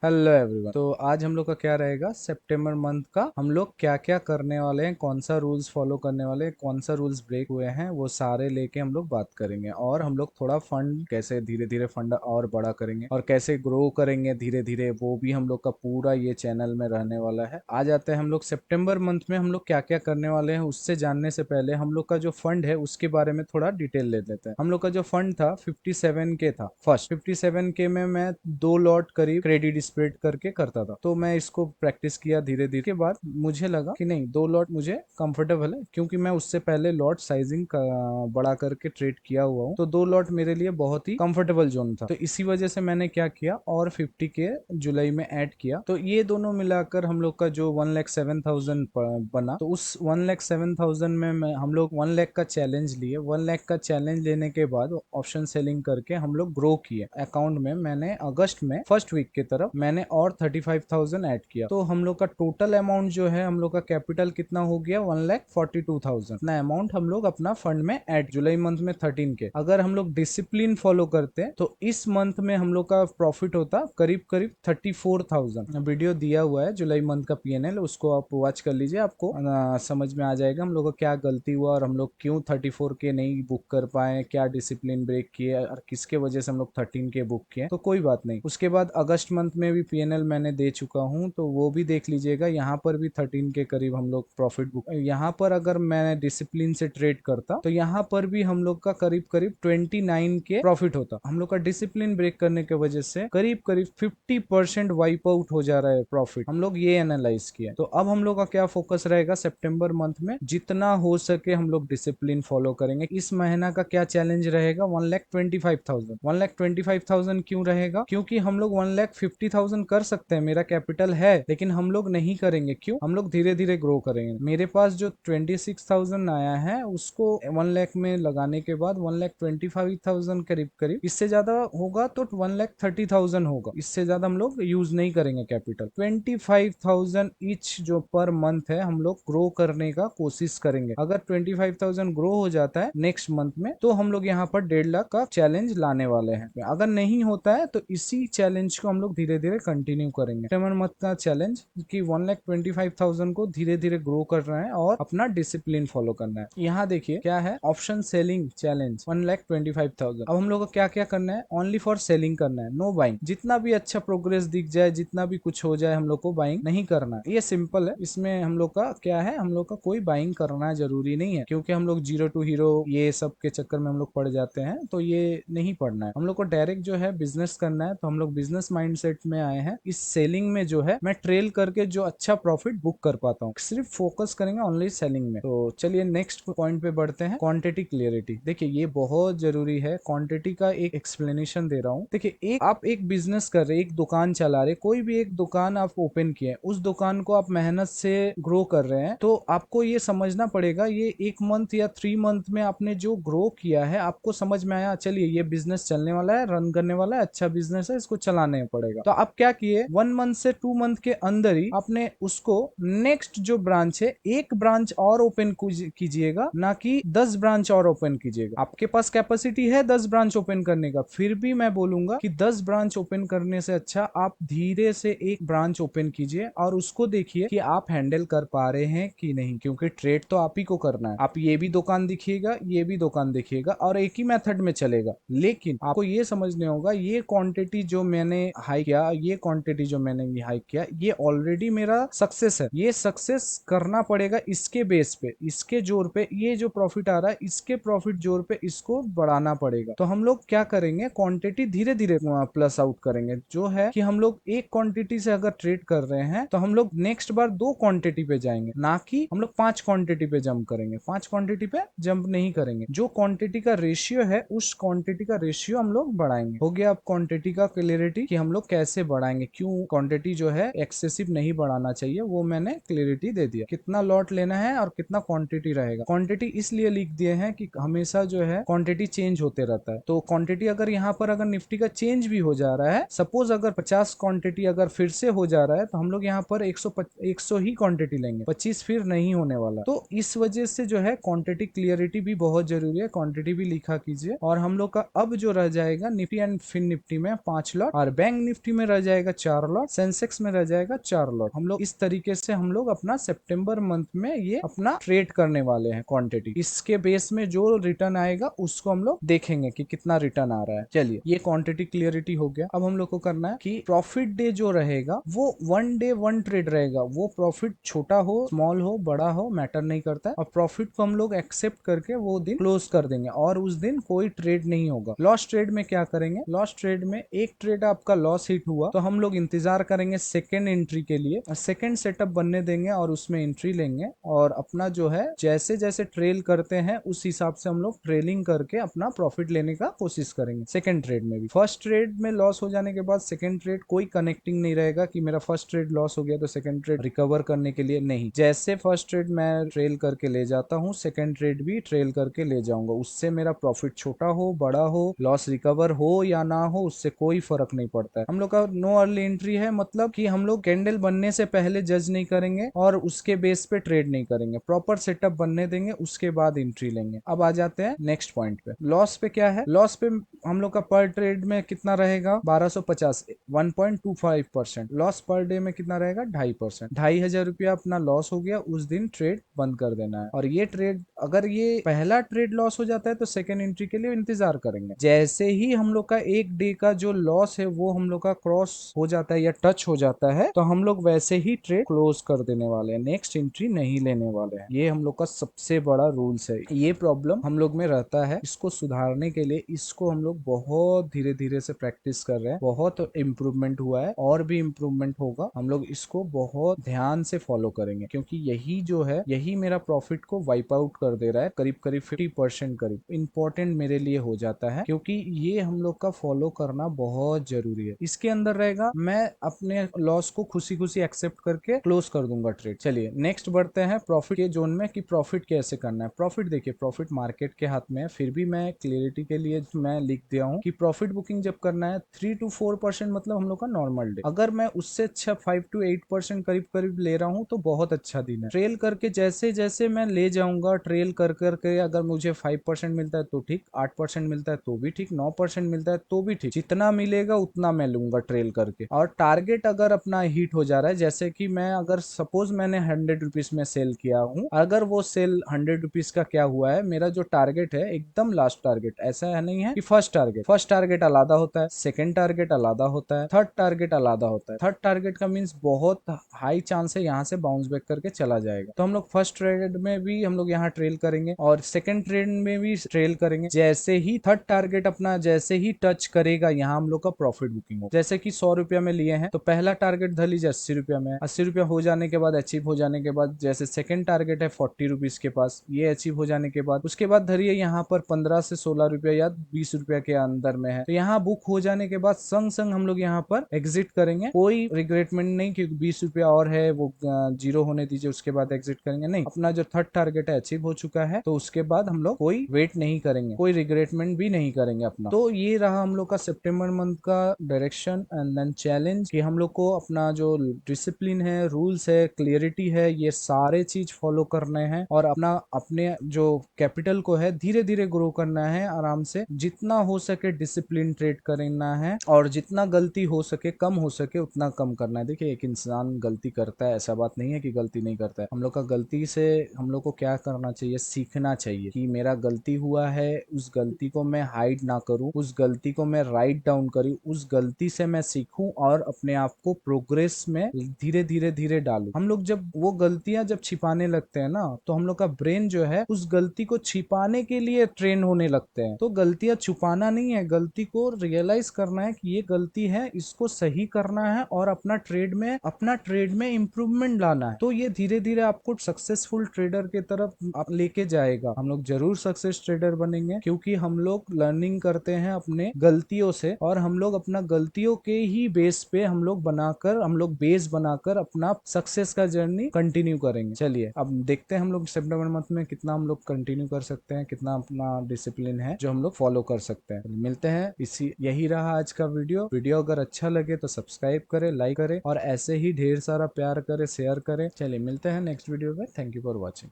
Hello everyone. तो आज हम लोग का क्या रहेगा, सितंबर मंथ का हम लोग क्या क्या करने वाले हैं, कौन सा रूल्स फॉलो करने वाले हैं, कौन सा रूल्स ब्रेक हुए हैं, वो सारे लेके हम लोग बात करेंगे। और हम लोग थोड़ा फंड कैसे धीरे धीरे फंड और बड़ा करेंगे और कैसे ग्रो करेंगे धीरे धीरे, वो भी हम लोग का पूरा ये चैनल में रहने वाला है। आ जाते हैं हम लोग सितंबर मंथ में हम लोग क्या क्या करने वाले हैं। उससे जानने से पहले हम लोग का जो फंड है उसके बारे में थोड़ा डिटेल ले लेते हैं। हम लोग का जो फंड था 57 के था। फर्स्ट 57 के में मैं 2 लॉट करीब क्रेडिट स्प्रेड करके करता था, तो मैं इसको प्रैक्टिस किया धीरे धीरे। के बाद मुझे लगा कि नहीं, 2 लॉट मुझे कंफर्टेबल है, क्योंकि मैं उससे पहले लॉट साइजिंग बड़ा करके ट्रेड किया हुआ हूँ। तो 2 लॉट मेरे लिए बहुत ही कंफर्टेबल जोन था। तो इसी वजह से मैंने क्या किया, और 50 के जुलाई में ऐड किया। तो ये दोनों मिलाकर हम लोग का जो 1,07,000 बना। तो उस 1,07,000 में हम लोग 1 लाख का चैलेंज लिए। 1 लाख का चैलेंज लेने के बाद ऑप्शन सेलिंग करके हम लोग ग्रो किए। अकाउंट में मैंने अगस्त में फर्स्ट वीक की तरफ मैंने और 35,000 ऐड किया। तो हम लोग का टोटल अमाउंट जो है, हम लोग का कैपिटल कितना हो गया, 1,42,000 ना अमाउंट हम लोग अपना फंड में ऐड जुलाई मंथ में 13 के। अगर हम लोग डिसिप्लिन फॉलो करते तो इस मंथ में हम लोग का प्रॉफिट होता करीब करीब 34,000। वीडियो दिया हुआ है जुलाई मंथ का पीएनएल, उसको आप वॉच कर लीजिए, आपको समझ में आ जाएगा हम लोग का क्या गलती हुआ और हम लोग क्यों 34 के नहीं बुक कर पाए, क्या डिसिप्लिन ब्रेक किए और किसके वजह से हम लोग 13 के बुक किए। तो कोई बात नहीं। उसके बाद अगस्त मंथ में भी पीएनएल मैंने दे चुका हूं, तो वो भी देख लीजिएगा। यहाँ पर भी 13 के करीब हम लोग प्रॉफिट बुक। यहाँ पर अगर मैं डिसिप्लिन से ट्रेड करता तो यहाँ पर भी हम लोग का करीब करीब 29 के प्रॉफिट होता। हम लोग का डिसिप्लिन ब्रेक करने के वजह से करीब करीब 50% वाइप आउट हो जा रहा है प्रॉफिट। हम लोग ये एनालाइज किया। तो अब हम लोग का क्या फोकस रहेगा सितंबर मंथ में, जितना हो सके हम लोग डिसिप्लिन फॉलो करेंगे। इस महीना का क्या चैलेंज रहेगा, 1,25,000। 1,25,000 क्यों रहेगा, क्योंकि हम लोग 1,50,000 कर सकते हैं, मेरा कैपिटल है, लेकिन हम लोग नहीं करेंगे। क्यों, हम लोग धीरे धीरे ग्रो करेंगे। मेरे पास जो 26,000 आया है उसको 1 लाख में लगाने के बाद 1,25,000 करीब करीब, इससे ज्यादा होगा तो 1,30,000 होगा। इससे ज्यादा हम लोग यूज नहीं करेंगे कैपिटल। 25,000 ईच जो पर मंथ है हम लोग ग्रो करने का कोशिश करेंगे। अगर 25,000 ग्रो हो जाता है नेक्स्ट मंथ में, तो हम लोग यहाँ पर 1.5 लाख का चैलेंज लाने वाले हैं। अगर नहीं होता है तो इसी चैलेंज को हम लोग धीरे धीरे कंटिन्यू करेंगे। सितंबर मंथ का चैलेंज कि 1,25,000 को धीरे धीरे ग्रो करना है और अपना डिसिप्लिन फॉलो करना है। यहाँ देखिए क्या है, ऑप्शन सेलिंग चैलेंज 1,25,000। अब हम लोग को क्या क्या करना है, ओनली फॉर सेलिंग करना है, नो बाइंग। जितना भी अच्छा प्रोग्रेस दिख जाए, जितना भी कुछ हो जाए, हम लोग को बाइंग नहीं करना है। ये सिंपल है। इसमें हम लोग का क्या है, हम लोग का कोई बाइंग करना जरूरी नहीं है, क्योंकि हम लोग जीरो टू हीरो ये सब के चक्कर में हम लोग पड़ जाते हैं। तो ये नहीं पड़ना है। हम लोग को डायरेक्ट जो है बिजनेस करना है। तो हम लोग बिजनेस माइंडसेट में आए हैं। इस सेलिंग में जो है मैं ट्रेल करके जो अच्छा प्रॉफिट बुक कर पाता हूँ, सिर्फ फोकस करेंगे ओनली सेलिंग में। तो चलिए नेक्स्ट पॉइंट पे बढ़ते हैं, क्वांटिटी क्लियरिटी। देखिए ये बहुत जरूरी है। क्वांटिटी का एक एक्सप्लेनेशन दे रहा हूँ। देखिए, एक आप एक बिजनेस कर रहे, एक दुकान चला रहे, कोई भी एक दुकान आप ओपन किए, उस दुकान को आप मेहनत से ग्रो कर रहे हैं, तो आपको ये समझना पड़ेगा ये 1 मंथ या 3 मंथ में आपने जो ग्रो किया है, आपको समझ में आया चलिए ये बिजनेस चलने वाला है, रन करने वाला है, अच्छा बिजनेस है, इसको चलाने पड़ेगा। तो आप क्या किए, 1 मंथ से 2 मंथ के अंदर ही आपने उसको नेक्स्ट जो ब्रांच है, एक ब्रांच और ओपन कीजिएगा, ना कि 10 ब्रांच और ओपन कीजिएगा। आपके पास कैपेसिटी है 10 ब्रांच ओपन करने का, फिर भी मैं बोलूंगा कि 10 ब्रांच ओपन करने से अच्छा आप धीरे से एक ब्रांच ओपन कीजिए और उसको देखिए कि आप हैंडल कर पा रहे हैं कि नहीं, क्योंकि ट्रेड तो आप ही को करना है। आप ये भी दुकान दिखिएगा, ये भी दुकान दिखिएगा, और एक ही मेथड में चलेगा। लेकिन आपको ये समझने होगा, ये क्वांटिटी जो मैंने हाई किया, ये क्वांटिटी जो मैंने ये हाई किया, ये ऑलरेडी मेरा सक्सेस है। ये सक्सेस करना पड़ेगा इसके बेस पे, इसके जोर पे। ये जो प्रॉफिट आ रहा है, इसके प्रॉफिट जोर पे इसको बढ़ाना पड़ेगा। तो हम लोग क्या करेंगे, क्वांटिटी धीरे धीरे प्लस आउट करेंगे। जो है कि हम लोग एक क्वांटिटी से अगर ट्रेड कर रहे हैं, तो हम लोग नेक्स्ट बार 2 क्वांटिटी पे जाएंगे, ना कि हम लोग 5 क्वांटिटी पे जंप करेंगे। 5 क्वांटिटी पे जंप नहीं करेंगे। जो क्वांटिटी का रेशियो है, उस क्वांटिटी का रेशियो हम लोग बढ़ाएंगे। हो गया अब क्वांटिटी का क्लियरिटी कि हम लोग कैसे बढ़ाएंगे, क्यों क्वांटिटी जो है एक्सेसिव नहीं बढ़ाना चाहिए, वो मैंने क्लियरिटी दे दिया। कितना लॉट लेना है और कितना क्वांटिटी रहेगा। क्वांटिटी इसलिए लिख दिए हैं कि हमेशा जो है क्वांटिटी चेंज होते रहता है। तो क्वांटिटी अगर यहाँ पर अगर निफ्टी का चेंज भी हो जा रहा है, सपोज अगर 50 क्वांटिटी अगर फिर से हो जा रहा है, तो हम लोग यहाँ पर 100 ही क्वांटिटी लेंगे, 25 फिर नहीं होने वाला। तो इस वजह से जो है क्वांटिटी क्लियरिटी भी बहुत जरूरी है। क्वांटिटी भी लिखा कीजिए। और हम लोग का अब जो रह जाएगा निफ्टी एंड फिन निफ्टी में 5 लॉट, और बैंक निफ्टी में रह जाएगा 4 लॉट, सेंसेक्स में रह जाएगा 4 लॉट। हम लोग इस तरीके से हम लोग अपना सितंबर मंथ में ये अपना ट्रेड करने वाले हैं क्वांटिटी। इसके बेस में जो रिटर्न आएगा उसको हम लोग देखेंगे कि कितना रिटर्न आ रहा है। चलिए, ये क्वांटिटी क्लियरिटी हो गया। अब हम लोग को करना है कि प्रॉफिट डे जो रहेगा वो 1 डे 1 ट्रेड रहेगा। वो प्रॉफिट छोटा हो, स्मॉल हो, बड़ा हो, मैटर नहीं करता है। और प्रॉफिट को हम लोग एक्सेप्ट करके वो दिन क्लोज कर देंगे और उस दिन कोई ट्रेड नहीं होगा। लॉस ट्रेड में क्या करेंगे? लॉस ट्रेड में एक ट्रेड आपका लॉस हिट हुआ तो हम लोग इंतजार करेंगे सेकेंड एंट्री के लिए, सेकेंड सेटअप बनने देंगे और उसमें एंट्री लेंगे और अपना जो है जैसे जैसे ट्रेल करते हैं उस हिसाब से हम लोग ट्रेलिंग करके अपना प्रॉफिट लेने का कोशिश करेंगे सेकेंड ट्रेड में भी। फर्स्ट ट्रेड में लॉस हो जाने के बाद सेकेंड ट्रेड कोई कनेक्टिंग नहीं रहेगा कि मेरा फर्स्ट ट्रेड लॉस हो गया तो सेकेंड ट्रेड रिकवर करने के लिए नहीं। जैसे फर्स्ट ट्रेड मैं ट्रेल करके ले जाता हूँ, सेकेंड ट्रेड भी ट्रेल करके ले जाऊंगा। उससे मेरा प्रॉफिट छोटा हो, बड़ा हो, लॉस रिकवर हो या ना हो, उससे कोई फर्क नहीं पड़ता है। हम लोग का नो अर्ली एंट्री है, मतलब कि हम लोग कैंडल बनने से पहले जज नहीं करेंगे और उसके बेस पे ट्रेड नहीं करेंगे। प्रॉपर सेटअप बनने देंगे, उसके बाद एंट्री लेंगे। अब आ जाते हैं नेक्स्ट पॉइंट पे। लॉस पे क्या है? लॉस पे हम लोग का पर ट्रेड में कितना रहेगा? 1250, 1.25%। लॉस पर डे में कितना रहेगा? 2.5%। 2,500 रुपया अपना लॉस हो गया, उस दिन ट्रेड बंद कर देना है। और ये ट्रेड, अगर ये पहला ट्रेड लॉस हो जाता है तो सेकेंड एंट्री के लिए इंतजार करेंगे। जैसे ही हम लोग का एक डे का जो लॉस है वो हम लोग का क्रॉस हो जाता है या टच हो जाता है तो हम लोग वैसे ही ट्रेड क्लोज कर देने वाले हैं, नेक्स्ट एंट्री नहीं लेने वाले हैं। ये हम लोग का सबसे बड़ा रूल्स है। ये प्रॉब्लम हम लोग में रहता है, इसको सुधारने के लिए इसको हम लोग बहुत धीरे धीरे से प्रैक्टिस कर रहे हैं। बहुत इम्प्रूवमेंट हुआ है और भी इम्प्रूवमेंट होगा। हम लोग इसको बहुत ध्यान से फॉलो करेंगे क्योंकि यही जो है यही मेरा प्रॉफिट को वाइप आउट कर दे रहा है। करीब करीब 50% करीब इंपॉर्टेंट मेरे लिए हो जाता है क्योंकि ये हम लोग का फॉलो करना बहुत जरूरी है। इसके अंदर रहेगा मैं अपने लॉस को खुशी खुशी एक्सेप्ट करके क्लोज कर दूंगा ट्रेड। चलिए नेक्स्ट बढ़ते हैं प्रॉफिट के जोन में कि प्रॉफिट कैसे करना है। प्रॉफिट देखिए, प्रॉफिट मार्केट के हाथ में है, फिर भी मैं क्लियरिटी के लिए मैं लिख दिया हूँ कि प्रॉफिट बुकिंग जब करना है 3 to 4% मतलब हम लोग का नॉर्मल डे। अगर मैं उससे अच्छा 5 to 8% करीब करीब ले रहा हूँ तो बहुत अच्छा दिन है। ट्रेल करके जैसे जैसे मैं ले जाऊंगा, ट्रेल कर करके अगर मुझे 5% मिलता है तो ठीक, 8% मिलता है तो भी ठीक, 9% मिलता है तो भी ठीक, जितना मिलेगा उतना मैं लूंगा ट्रेल करके। और टारगेट अगर अपना हिट हो जा रहा है, जैसे कि मैं अगर सपोज मैंने 100 रुपीज में सेल किया हूँ, अगर वो सेल 100 रुपीज का क्या हुआ है, मेरा जो टारगेट है एकदम लास्ट टारगेट, ऐसा है नहीं है कि फर्स्ट टारगेट अलग होता है, सेकंड टारगेट अलग होता है, थर्ड टारगेट अलग होता है। थर्ड टारगेट का मीन्स बहुत हाई चांस है यहाँ से बाउंस बैक करके चला जाएगा। तो हम लोग फर्स्ट ट्रेड में भी हम लोग यहाँ ट्रेल करेंगे और सेकंड ट्रेड में भी ट्रेल करेंगे। जैसे ही थर्ड टारगेट अपना जैसे ही टच करेगा यहाँ हम लोग का प्रॉफिट बुकिंग हो। जैसे कि 100 रुपया में लिए हैं तो पहला टारगेट धर लीजिए 80 रुपया में, 80 रुपया हो जाने के बाद अचीव हो जाने के बाद जैसे सेकंड टारगेट है 40 रुपीज के पास, ये अचीव हो जाने के बाद उसके बाद धरिए यहाँ पर 15 से 16 रुपया या 20 रुपया के अंदर में है तो यहाँ बुक हो जाने के बाद संग संग हम लोग यहाँ पर एग्जिट करेंगे। कोई रिग्रेटमेंट नहीं कि 20 रुपया और है वो जीरो होने दीजिए उसके बाद एग्जिट करेंगे, नहीं। अपना जो थर्ड टारगेट है अचीव हो चुका है तो उसके बाद हम लोग कोई वेट नहीं करेंगे, कोई रिग्रेटमेंट भी नहीं करेंगे अपना। तो ये रहा हम लोग का सितंबर मंथ का डायरेक्शन एंड देन चैलेंज कि हम लोग को अपना जो डिसिप्लिन है, रूल्स है, क्लियरिटी है, ये सारे चीज फॉलो करने हैं और अपना अपने जो कैपिटल को है धीरे धीरे ग्रो करना है आराम से, जितना हो सके डिसिप्लिन ट्रेड करना है और जितना गलती हो सके कम हो सके उतना कम करना है। देखिए एक इंसान गलती करता है, ऐसा बात नहीं है कि गलती नहीं करता है। हम लोग का गलती से हम लोग को क्या करना चाहिए, सीखना चाहिए कि मेरा गलती हुआ है, उस गलती को मैं हाइड ना करूं, उस गलती को मैं राइट डाउन करूं, उस गलती से मैं सीखूं और अपने आप को प्रोग्रेस में धीरे धीरे धीरे डालूं। हम लोग जब वो गलतियां जब छिपाने लगते हैं ना तो हम लोग का ब्रेन जो है उस गलती को छिपाने के लिए ट्रेन होने लगते हैं। तो गलतियां छुपाना नहीं है, गलती को रियलाइज करना है कि ये गलती है, इसको सही करना है और अपना ट्रेड में इंप्रूवमेंट लाना है। तो ये धीरे धीरे आपको सक्सेसफुल ट्रेडर के तरफ आप लेके जाएगा। हम लोग जरूर सक्सेस ट्रेडर बनेंगे क्योंकि हम लोग लर्निंग करते हैं अपने गलतियों से और हम लोग अपना गलतियों के ही बेस पे हम लोग बेस बनाकर अपना सक्सेस का जर्नी कंटिन्यू करेंगे। चलिए अब देखते हैं हम लोग सितंबर मंथ में कितना हम लोग कंटिन्यू कर सकते हैं, कितना अपना डिसिप्लिन है जो हम लोग फॉलो कर सकते हैं। मिलते हैं यही रहा आज का वीडियो अगर अच्छा लगे तो सब्सक्राइब करें, लाइक करें और ऐसे ही ढेर सारा प्यार करें, शेयर करें। चलिए मिलते हैं नेक्स्ट वीडियो में। Thank you for watching.